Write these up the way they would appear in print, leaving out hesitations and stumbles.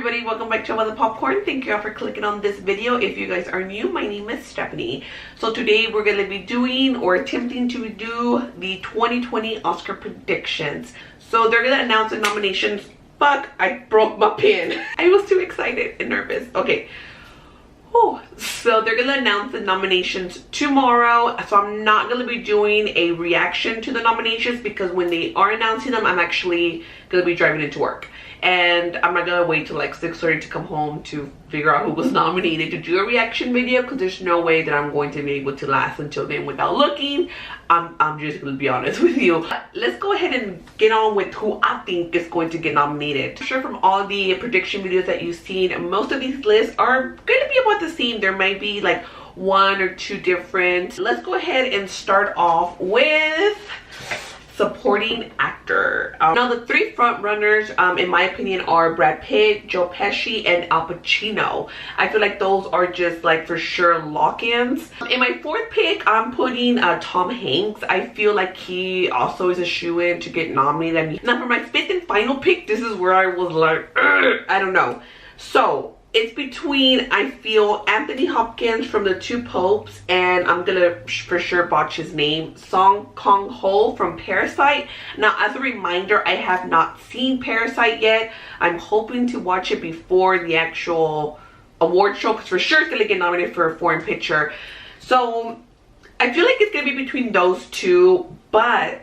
everybody, welcome back to Another Popcorn. Thank you all for clicking on this video. If you guys are new, my name is Stephanie. So today we're going to be doing or attempting to do the 2020 Oscar predictions. So they're going to announce the nominations. Fuck, I broke my pen. I was too excited and nervous. Okay. So they're going to announce the nominations tomorrow. So I'm not going to be doing a reaction to the nominations because when they are announcing them, I'm actually going to be driving into work. And I'm not going to wait till like 6:30 to come home to figure out who was nominated to do a reaction video, because there's no way that I'm going to be able to last until then without looking. I'm just going to be honest with you. Let's go ahead and get on with who I think is going to get nominated. I'm sure from all the prediction videos that you've seen, most of these lists are going to be about the same. There might be like one or two different. Let's go ahead and start off with supporting actor. Now the three front runners in my opinion are Brad Pitt, Joe Pesci, and Al Pacino. I feel like those are just like for sure lock-ins. In my fourth pick, I'm putting Tom Hanks. I feel like he also is a shoo-in to get nominated. Now for my fifth and final pick, this is where I was like, I don't know. So it's between, I feel, Anthony Hopkins from The Two Popes, and I'm gonna for sure botch his name, Song Kang-ho from Parasite. Now, as a reminder, I have not seen Parasite yet. I'm hoping to watch it before the actual award show, because for sure it's gonna get nominated for a foreign picture. So I feel like it's gonna be between those two, but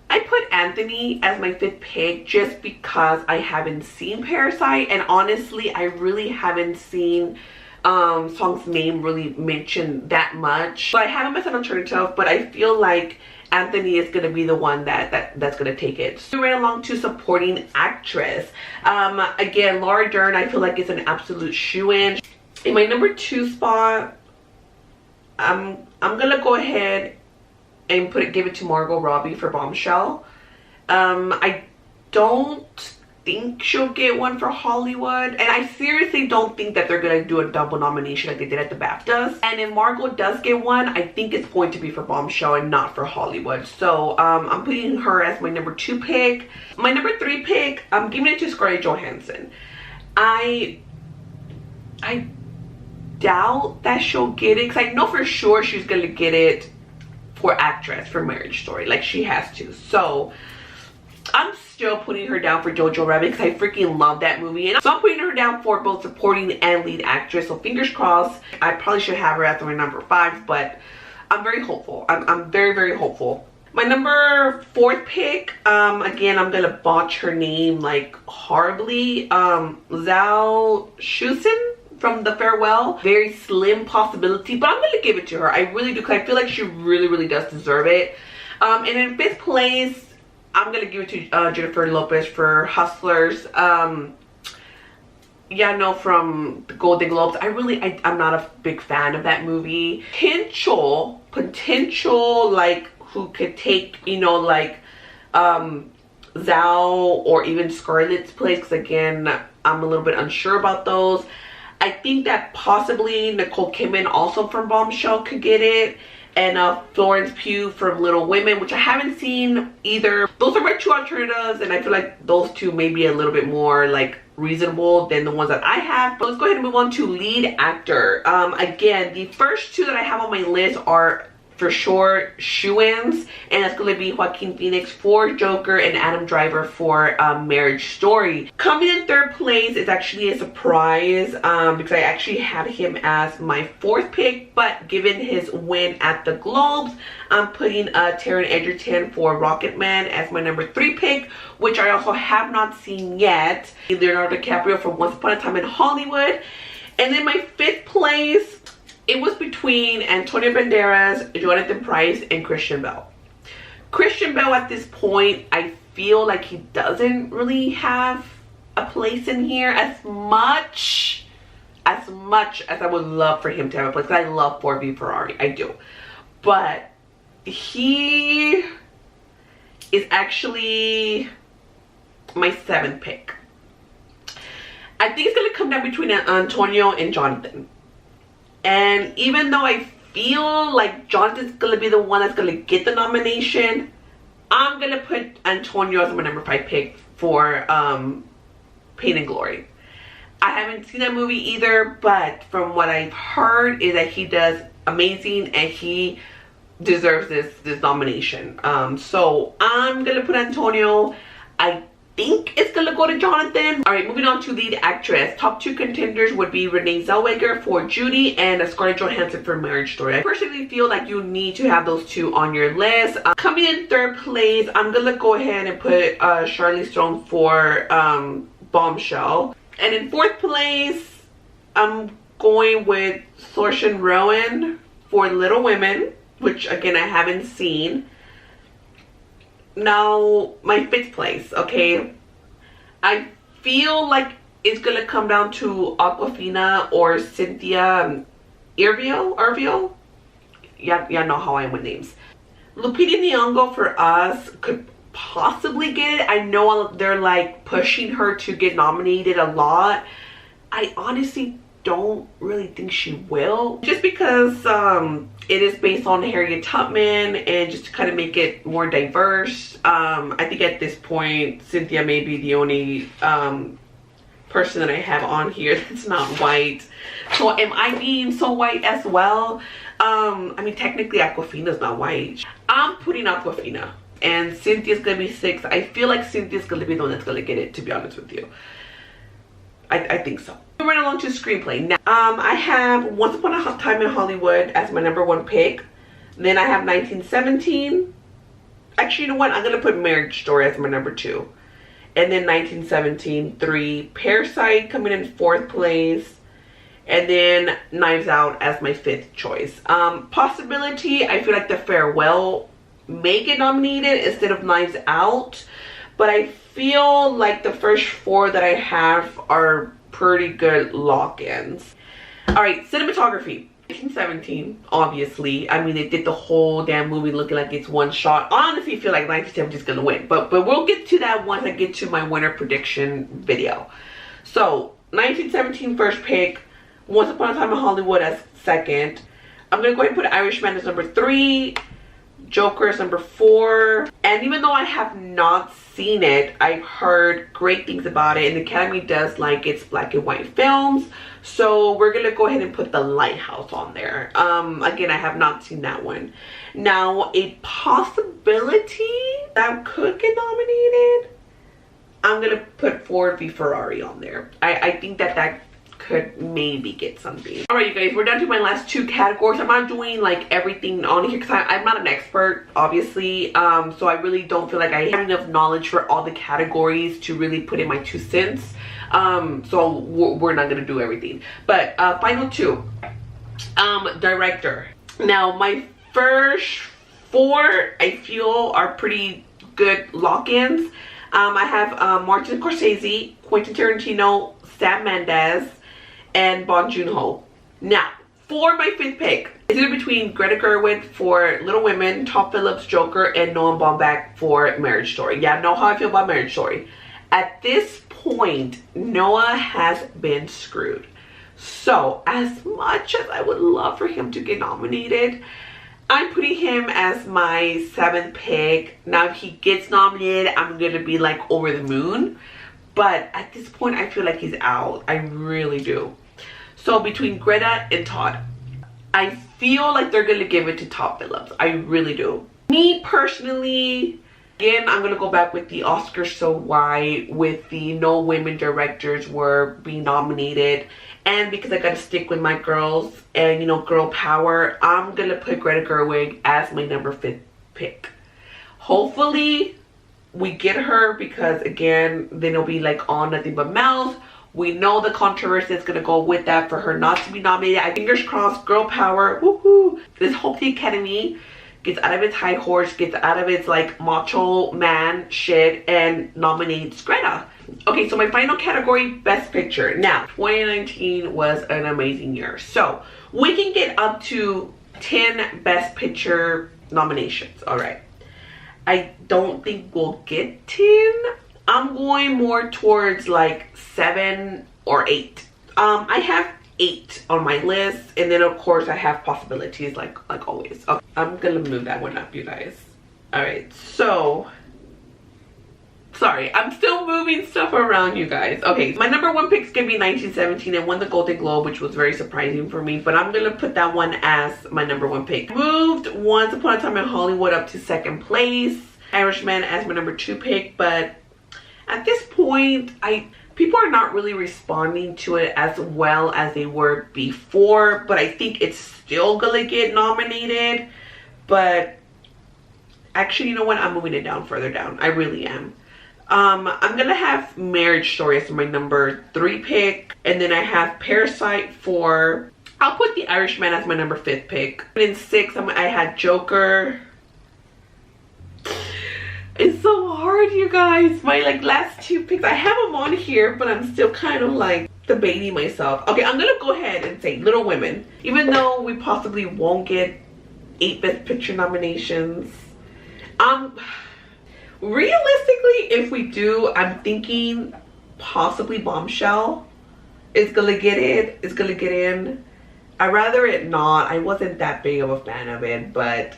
I put Anthony as my fifth pick just because I haven't seen Parasite, and honestly I really haven't seen Song's name really mentioned that much. So I have him as an alternative, but I feel like Anthony is gonna be the one that's gonna take it. So we ran along to supporting actress. Again, Laura Dern I feel like is an absolute shoo-in. In my number 2 spot, I'm gonna go ahead and give it to Margot Robbie for Bombshell. I don't think she'll get one for Hollywood, and I seriously don't think that they're gonna do a double nomination like they did at the BAFTAs. And if Margot does get one, I think it's going to be for Bombshell and not for Hollywood. So I'm putting her as my number 2 pick. My number 3 pick, I'm giving it to Scarlett Johansson. I doubt that she'll get it, because I know for sure she's gonna get it for actress for Marriage Story, like she has to. So I'm still putting her down for Jojo Rabbit because I freaking love that movie, and so I'm putting her down for both supporting and lead actress. So fingers crossed. I probably should have her at my number 5, but I'm very hopeful. I'm very hopeful. My number 4th pick, again, I'm gonna botch her name like horribly. Zhao Shusin from The Farewell. Very slim possibility, but I'm gonna give it to her. I really do, because I feel like she really does deserve it. And in 5th place, I'm gonna give it to Jennifer Lopez for Hustlers. Yeah, no, from the Golden Globes. I'm not a big fan of that movie. Potential like who could take, you know, like Zhao or even Scarlett's place, because again, I'm a little bit unsure about those. I think that possibly Nicole Kidman also from Bombshell could get it, and Florence Pugh from Little Women, which I haven't seen either. Those are my 2 alternatives, and I feel like those 2 may be a little bit more like reasonable than the ones that I have. But let's go ahead and move on to lead actor. Again, the first 2 that I have on my list are for sure shoo-ins, and that's going to be Joaquin Phoenix for Joker and Adam Driver for Marriage Story. Coming in 3rd place is actually a surprise, because I actually had him as my 4th pick, but given his win at the Globes, I'm putting Taron Egerton for Rocketman as my number 3 pick, which I also have not seen yet. Leonardo DiCaprio for Once Upon a Time in Hollywood. And then my 5th place, it was between Antonio Banderas, Jonathan Pryce, and Christian Bale. Christian Bale at this point, I feel like he doesn't really have a place in here as much as I would love for him to have a place. I love Ford v Ferrari, I do. But he is actually my 7th pick. I think it's going to come down between Antonio and Jonathan. And even though I feel like Jonathan's gonna be the one that's gonna get the nomination, I'm gonna put Antonio as my number 5 pick for Pain and Glory. I haven't seen that movie either, but from what I've heard is that he does amazing and he deserves this nomination. So I'm gonna put Antonio. I think it's gonna go to Jonathan. All right, moving on to lead actress. Top 2 contenders would be Renee Zellweger for Judy and Scarlett Johansson for Marriage Story. I personally feel like you need to have those 2 on your list. Coming in 3rd place, I'm gonna go ahead and put Charlize Theron for Bombshell. And in 4th place, I'm going with Saoirse Ronan for Little Women, which again I haven't seen. Now, my 5th place, okay? I feel like it's gonna come down to Awkwafina or Cynthia Erivo. Yeah, know how I am with names. Lupita Nyong'o for Us could possibly get it. I know they're like pushing her to get nominated a lot. I honestly don't really think she will, just because it is based on Harriet Tubman, and just to kind of make it more diverse. I think at this point Cynthia may be the only person that I have on here that's not white. So am I being so white as well? I mean, technically Awkwafina's not white. I'm putting Awkwafina, and Cynthia's gonna be 6th. I feel like Cynthia's gonna be the one that's gonna get it, to be honest with you. I think so. We're running along to Screenplay. Now, I have Once Upon a Time in Hollywood as my number 1 pick. Then I have 1917. Actually, you know what? I'm going to put Marriage Story as my number 2. And then 1917, 3. Parasite coming in 4th place. And then Knives Out as my 5th choice. Possibility, I feel like The Farewell may get nominated instead of Knives Out. But I feel like the first 4 that I have are pretty good lock-ins. Alright, cinematography. 1917, obviously. I mean, they did the whole damn movie looking like it's one shot. I honestly feel like 1917 is gonna win. But we'll get to that once I get to my winner prediction video. So, 1917 first pick. Once Upon a Time in Hollywood as 2nd. I'm gonna go ahead and put Irishman as number 3. Joker is number 4. And even though I have not seen it, I've heard great things about it, and the Academy does like its black and white films, so we're gonna go ahead and put The Lighthouse on there. Again, I have not seen that one. Now, a possibility that could get nominated, I'm gonna put Ford v Ferrari on there. I think that could maybe get something. All right, you guys, we're down to my last 2 categories. I'm not doing like everything on here because I'm not an expert, obviously, so I really don't feel like I have enough knowledge for all the categories to really put in my 2 cents. So we're not gonna do everything, but final 2. Director. Now, my first 4 I feel are pretty good lock-ins. I have Martin Scorsese, Quentin Tarantino, Sam Mendes, and Bong Joon-ho. Now, for my 5th pick, it's either between Greta Gerwig for Little Women, Todd Phillips Joker, and Noah Baumbach for Marriage Story. Yeah, I know how I feel about Marriage Story. At this point, Noah has been screwed. So, as much as I would love for him to get nominated, I'm putting him as my 7th pick. Now, if he gets nominated, I'm gonna be like over the moon. But at this point, I feel like he's out. I really do. So between Greta and Todd, I feel like they're gonna give it to Todd Phillips. I really do. Me personally, again, I'm gonna go back with the Oscars so why with the no women directors were being nominated. And because I gotta stick with my girls and, you know, girl power, I'm gonna put Greta Gerwig as my number 5th pick. Hopefully we get her, because again, then it'll be like All Nothing But Mouth. We know the controversy is gonna go with that for her not to be nominated. I fingers crossed, girl power, woohoo. Let's hope the Academy gets out of its high horse, gets out of its like macho man shit and nominates Greta. Okay, so my final category, Best Picture. Now, 2019 was an amazing year. So we can get up to 10 Best Picture nominations. All right. I don't think we'll get 10. I'm going more towards like 7 or 8. I have 8 on my list, and then of course I have possibilities like always. Okay, I'm gonna move that one up, you guys. All right, so Sorry, I'm still moving stuff around, you guys. Okay, my number one pick is gonna be 1917. It won the Golden Globe, which was very surprising for me, but I'm gonna put that one as my number one pick. Moved Once Upon a Time in Hollywood up to second place. Irishman as my number two pick, but at this point, people are not really responding to it as well as they were before, but I think it's still gonna get nominated. But actually, you know what? I'm moving it down, further down. I really am. I'm gonna have Marriage Story as my number three pick, and then I have Parasite for, I'll put The Irishman as my number fifth pick. And in six, I had Joker. It's so hard, you guys. My last two picks, I have them on here, but I'm still kind of like debating myself. Okay, I'm gonna go ahead and say Little Women, even though we possibly won't get 8 Best Picture nominations. Realistically, if we do, I'm thinking possibly Bombshell is gonna get it. It's gonna get in. I'd rather it not. I wasn't that big of a fan of it, but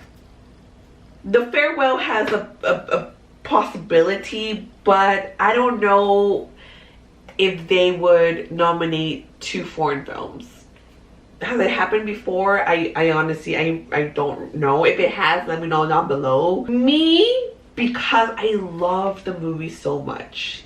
The Farewell has a possibility, but I don't know if they would nominate 2 foreign films. Has it happened before? I honestly, I don't know. If it has, let me know down below. Me, because I love the movie so much,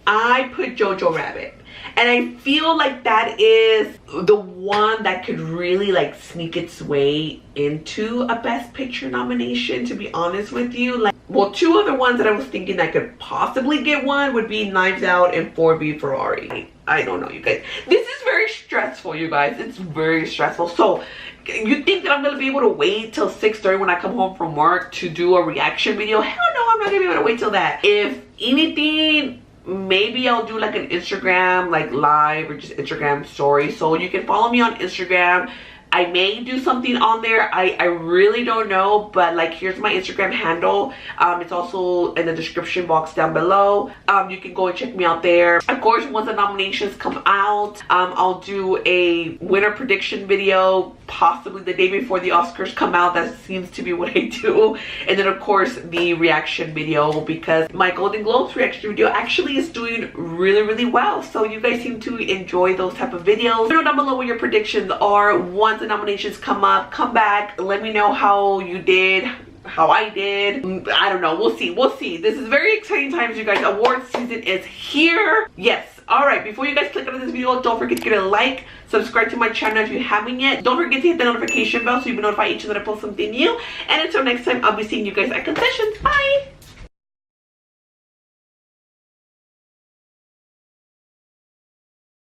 I put Jojo Rabbit. And I feel like that is the one that could really like sneak its way into a Best Picture nomination, to be honest with you. Like, well, 2 other ones that I was thinking that could possibly get one would be Knives Out and Ford v Ferrari. I don't know, you guys. This is very stressful, you guys. It's very stressful. So you think that I'm gonna be able to wait till 6:30 when I come home from work to do a reaction video? Hell no, I'm not gonna be able to wait till that. If anything, maybe I'll do like an Instagram like live or just Instagram story, so you can follow me on Instagram. I may do something on there. I really don't know, but like, here's my Instagram handle. It's also in the description box down below. You can go and check me out there. Of course, once the nominations come out, I'll do a winner prediction video, possibly the day before the Oscars come out. That seems to be what I do. And then of course the reaction video, because my Golden Globes reaction video actually is doing really well. So you guys seem to enjoy those type of videos. Let me know down below what your predictions are. Once the nominations come up, come back, let me know how you did, how I did. I don't know, we'll see. This is very exciting times, you guys. Awards season is here. Yes. All right, before you guys click on this video, don't forget to get a like, subscribe to my channel if you haven't yet. Don't forget to hit the notification bell so you'll be notified each time that I post something new. And until next time, I'll be seeing you guys at concessions. Bye.